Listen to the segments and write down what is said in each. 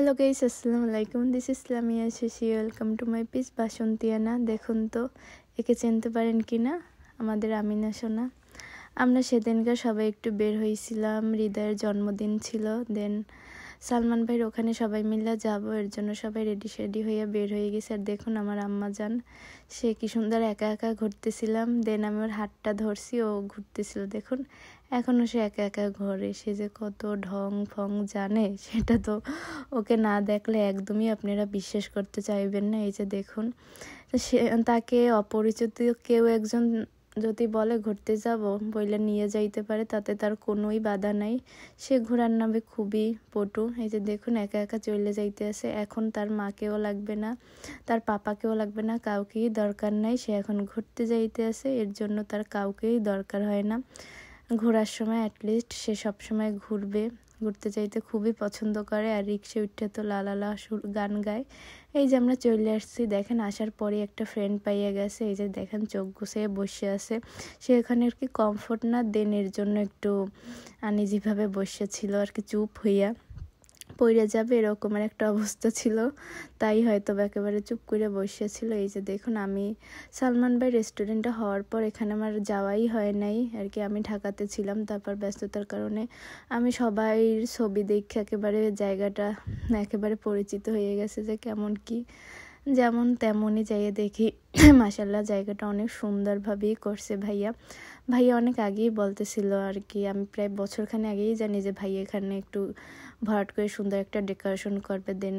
Hello guys, আসসালামু আলাইকুম। This is Lamia Shashi. Welcome to my piece বাসন্তিয়ানা। দেখুন তো একে চিনতে পারেন কি না, আমাদের আমিনা সোনা। আমরা সেদিনকার সবাই একটু বের হয়েছিলাম, হৃদয়ের জন্মদিন ছিল। দেন সালমান ভাইয়ের ওখানে সবাই মিলে যাব, এর জন্য সবাই রেডি হয়ে বের হয়ে গেছে। আর দেখুন আমার আম্মা যান, সে কি সুন্দর একা একা ঘুরতেছিলাম। দেন আমি ওর হাতটা ধরছি, ও ঘুরতেছিল। দেখুন এখনও সে একা একা ঘরে, সে যে কত ঢং ফং জানে সেটা তো ওকে না দেখলে একদমই আপনারা বিশ্বাস করতে চাইবেন না। এই যে দেখুন, সে তাকে অপরিচিত কেউ একজন যদি বলে ঘুরতে যাব, বইলে নিয়ে যাইতে পারে, তাতে তার কোনোই বাধা নাই। সে ঘোরার নামে খুবই পটু। এই যে দেখুন একা একা চলে যাইতে আছে। এখন তার মাকেও লাগবে না, তার পাপাকেও লাগবে না, কাউকেই দরকার নাই। সে এখন ঘুরতে যাইতে আছে, এর জন্য তার কাউকেই দরকার হয় না। ঘোরার সময় অ্যাটলিস্ট সে সবসময় ঘুরতে যাইতে খুবই পছন্দ করে। আর রিক্সে উঠে তো লালালা গান গায়। এই যে আমরা চলে আসছি, দেখেন আসার পরে একটা ফ্রেন্ড পাইয়া গেছে। এই যে দেখেন চোখ গুছিয়ে বসে আছে। সে এখানে আর কি কমফোর্ট না, দেন এর জন্য একটু আনইজিভাবে বসেছিল আর কি, চুপ হইয়া পড়ে যাবে এরকমের একটা অবস্থা ছিল, তাই হয়তো একেবারে চুপ করে বসেছিল। এই যে দেখুন আমি সালমান ভাই রেস্টুরেন্টে হওয়ার পর এখানে আমার যাওয়াই হয় নাই আর কি। আমি ঢাকাতে ছিলাম, তারপর ব্যস্ততার কারণে আমি সবাই ছবি দেখে একেবারে জায়গাটা একেবারে পরিচিত হয়ে গেছে যে কেমন কি, যেমন তেমনই যাইয়ে দেখি মাশাল্লাহ জায়গাটা অনেক সুন্দরভাবেই করছে ভাইয়া। ভাইয়া অনেক আগেই বলতেছিল আর কি, আমি প্রায় বছরখানে আগেই জানি যে ভাইয়া এখানে একটু ভরাট করে সুন্দর একটা ডেকোরেশন করবে। দেন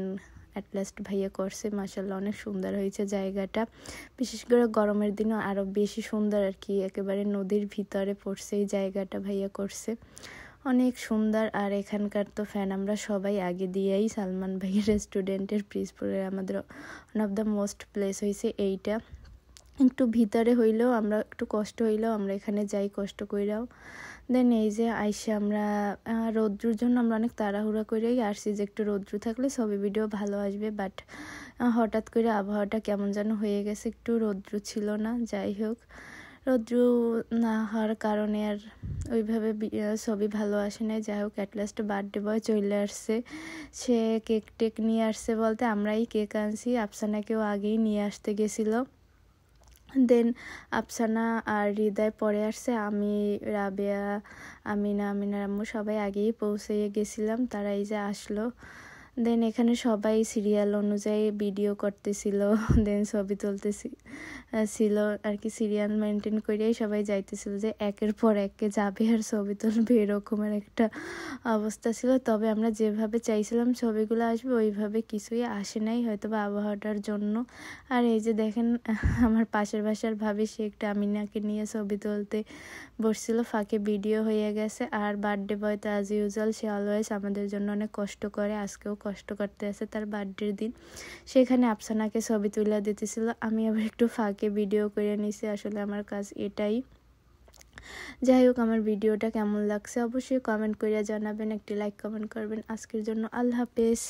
অ্যাট লাস্ট ভাইয়া করছে, মাশাল্লাহ অনেক সুন্দর হয়েছে জায়গাটা। বিশেষ করে গরমের দিনও আরও বেশি সুন্দর আর কি, একেবারে নদীর ভিতরে পড়ছে এই জায়গাটা, ভাইয়া করছে অনেক সুন্দর। আর এখানকার তো ফ্যান আমরা সবাই আগে দিয়েই সালমান ভাইয়ের রেস্টুরেন্টের পিসপুরের আমাদের one of the most place হয়েছে এইটা। একটু ভিতরে হইলেও আমরা একটু কষ্ট হইলেও আমরা এখানে যাই কষ্ট কইরাও। দেন এই যে আইসা আমরা রৌদ্রুর জন্য আমরা অনেক তাড়াহুড়া করেই আসছি যে একটু রৌদ্র থাকলে ছবি ভিডিও ভালো আসবে। বাট হঠাৎ করে আবহাওয়াটা কেমন যেন হয়ে গেছে, একটু রৌদ্র ছিল না। যাই হোক, রৌদ্র না হওয়ার কারণে আর ওইভাবে ছবি ভালো আসে নাই। যাই হোক, অ্যাটলাস্ট বার্থডে বয় চলে আসছে। সে কেক টেক নিয়ে আসছে বলতে আমরাই কেক আনছি, আফসানাকেও আগেই নিয়ে আসতে গেছিলো। দেন আফসানা আর হৃদয় পরে আসছে, আমি রাবেয়া আমিনার আম্মু সবাই আগেই পৌঁছে গেছিলাম। তারা এই যে আসলো। দেন এখানে সবাই সিরিয়াল অনুযায়ী ভিডিও করতেছিল, দেন ছবি ছিল আর কি। সিরিয়াল মেনটেন করেই সবাই যাইতেছিল যে একের পর একে যাবে আর ছবি তুলবে, এরকমের একটা অবস্থা ছিল। তবে আমরা যেভাবে চাইছিলাম ছবিগুলো আসবে ওইভাবে কিছুই আসে নাই, হয়তো বা আবহাওয়াটার জন্য। আর এই যে দেখেন আমার পাশের বাসার ভাবি, সে একটা আমিনাকে নিয়ে ছবি তুলতে বসছিল, ফাঁকে ভিডিও হয়ে গেছে। আর বার্থডে বয় তো অ্যাজ ইউজুয়াল, সে অলওয়েজ আমাদের জন্য অনেক কষ্ট করে, আজকেও কষ্ট করতে আছে তার বার্থডের দিন। সেখানে আফসানাকে ছবি তুলে দিতেছিল, আমি আবার একটু ফাঁকে ভিডিও করে নিছি। আসলে আমার কাজ এটাই। যাই হোক, আমার ভিডিওটা কেমন লাগছে অবশ্যই কমেন্ট করে জানাবেন, একটি লাইক কমেন্ট করবেন। আজকের জন্য আল্লাহ হাফেজ।